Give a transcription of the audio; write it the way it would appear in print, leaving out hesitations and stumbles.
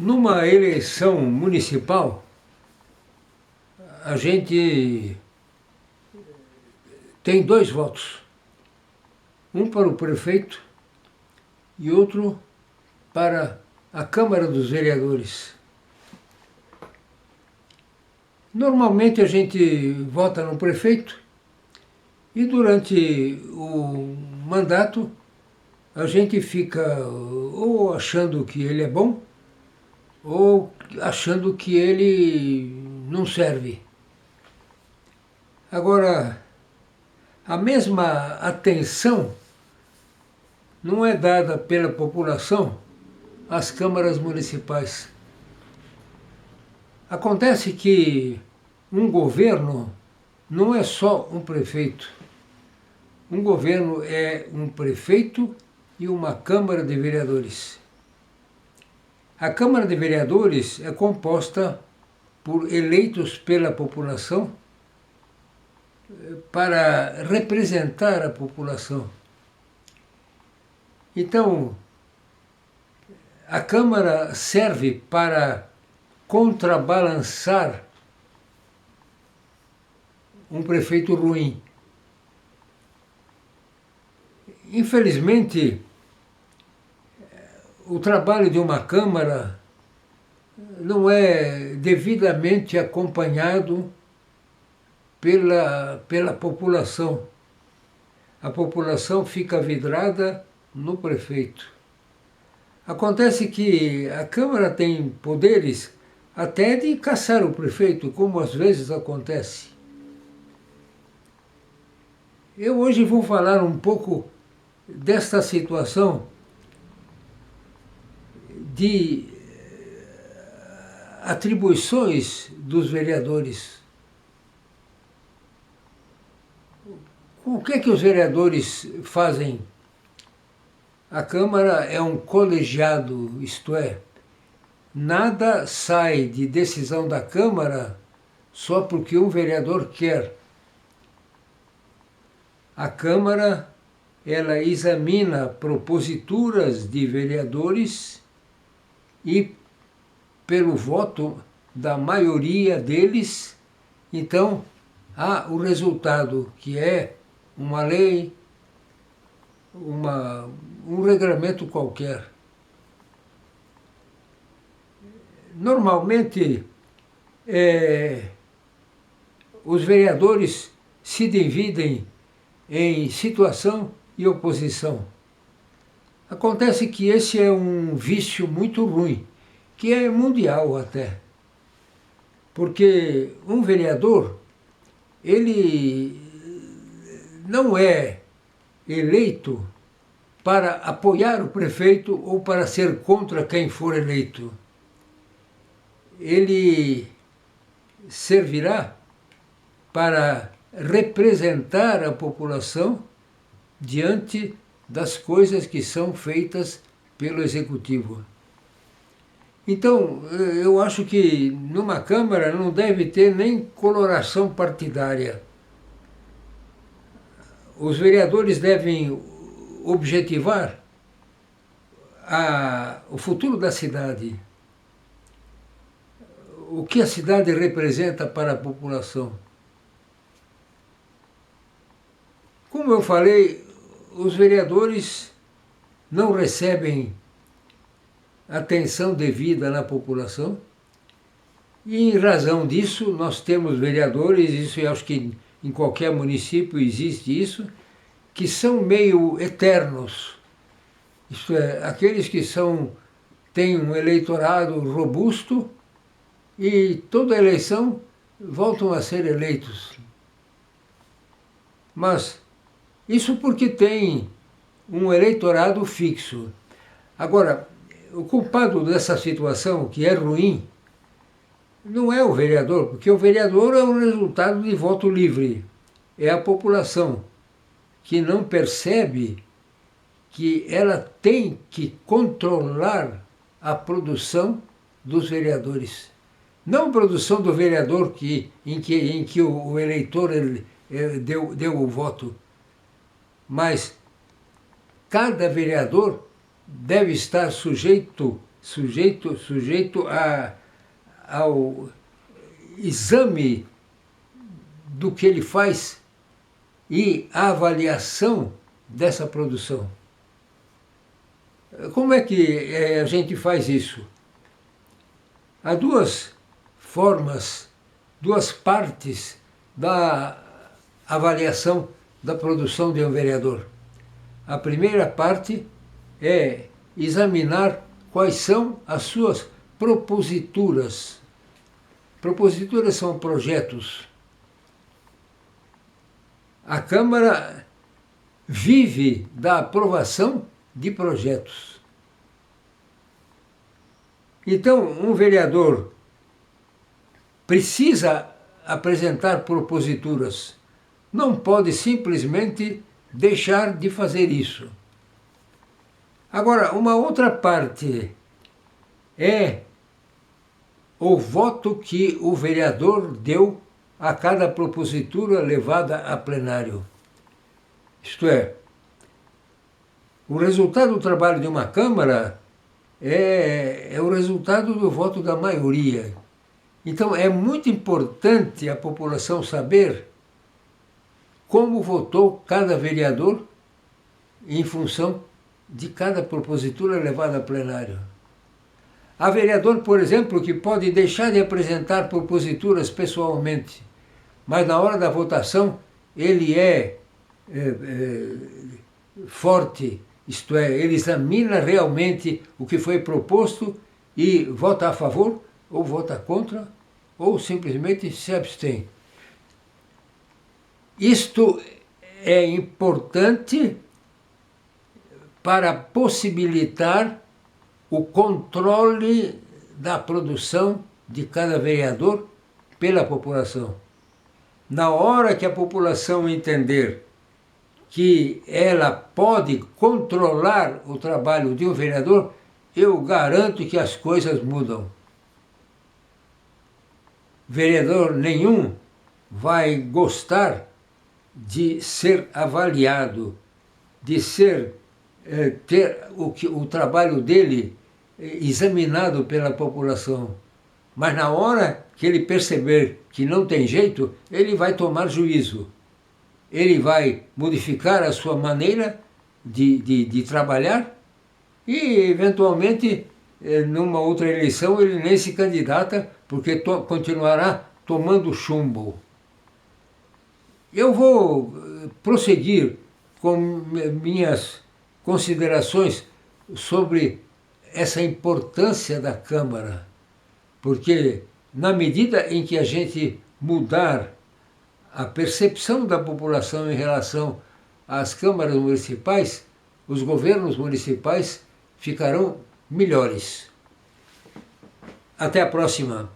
Numa eleição municipal, a gente tem dois votos. Um para o prefeito e outro para a Câmara dos Vereadores. Normalmente a gente vota no prefeito e durante o mandato a gente fica ou achando que ele é bom ou achando que ele não serve. Agora, a mesma atenção não é dada pela população às câmaras municipais. Acontece que um governo não é só um prefeito. Um governo é um prefeito e uma Câmara de Vereadores. A Câmara de Vereadores é composta por eleitos pela população para representar a população. Então, a Câmara serve para contrabalançar um prefeito ruim. Infelizmente, o trabalho de uma Câmara não é devidamente acompanhado pela população. A população fica vidrada no prefeito. Acontece que a Câmara tem poderes até de caçar o prefeito, como às vezes acontece. Eu hoje vou falar um pouco desta situação de atribuições dos vereadores. O que é que os vereadores fazem? A Câmara é um colegiado, isto é, nada sai de decisão da Câmara só porque um vereador quer. A Câmara, ela examina proposituras de vereadores e, pelo voto da maioria deles, então há o resultado, que é uma lei, um regramento qualquer. Normalmente, os vereadores se dividem em situação e oposição. Acontece que esse é um vício muito ruim, que é mundial até. Porque um vereador, ele não é eleito para apoiar o prefeito ou para ser contra quem for eleito. Ele servirá para representar a população diante das coisas que são feitas pelo Executivo. Então, eu acho que numa Câmara não deve ter nem coloração partidária. Os vereadores devem objetivar o futuro da cidade, o que a cidade representa para a população. Como eu falei, os vereadores não recebem atenção devida na população e, em razão disso, nós temos vereadores, isso eu acho que em qualquer município existe isso, que são meio eternos. Isto é, aqueles que têm um eleitorado robusto e toda eleição voltam a ser eleitos. Mas isso porque tem um eleitorado fixo. Agora, o culpado dessa situação, que é ruim, não é o vereador, porque o vereador é o resultado de voto livre. É a população que não percebe que ela tem que controlar a produção dos vereadores. Não a produção do vereador em que o eleitor deu o voto, mas cada vereador deve estar sujeito sujeito ao exame do que ele faz e à avaliação dessa produção. Como é que a gente faz isso? Há duas formas, duas partes da avaliação da produção de um vereador. A primeira parte é examinar quais são as suas proposituras. Proposituras são projetos. A Câmara vive da aprovação de projetos. Então, um vereador precisa apresentar proposituras. Não pode simplesmente deixar de fazer isso. Agora, uma outra parte é o voto que o vereador deu a cada propositura levada a plenário. Isto é, o resultado do trabalho de uma Câmara é o resultado do voto da maioria. Então, é muito importante a população saber como votou cada vereador em função de cada propositura levada a plenário. Há vereador, por exemplo, que pode deixar de apresentar proposituras pessoalmente, mas na hora da votação ele é forte, isto é, ele examina realmente o que foi proposto e vota a favor, ou vota contra, ou simplesmente se abstém. Isto é importante para possibilitar o controle da produção de cada vereador pela população. Na hora que a população entender que ela pode controlar o trabalho de um vereador, eu garanto que as coisas mudam. Vereador nenhum vai gostar de ser avaliado, de ter o trabalho dele examinado pela população. Mas na hora que ele perceber que não tem jeito, ele vai tomar juízo. Ele vai modificar a sua maneira de trabalhar e, eventualmente, numa outra eleição, ele nem se candidata porque continuará tomando chumbo. Eu vou prosseguir com minhas considerações sobre essa importância da Câmara, porque na medida em que a gente mudar a percepção da população em relação às câmaras municipais, os governos municipais ficarão melhores. Até a próxima.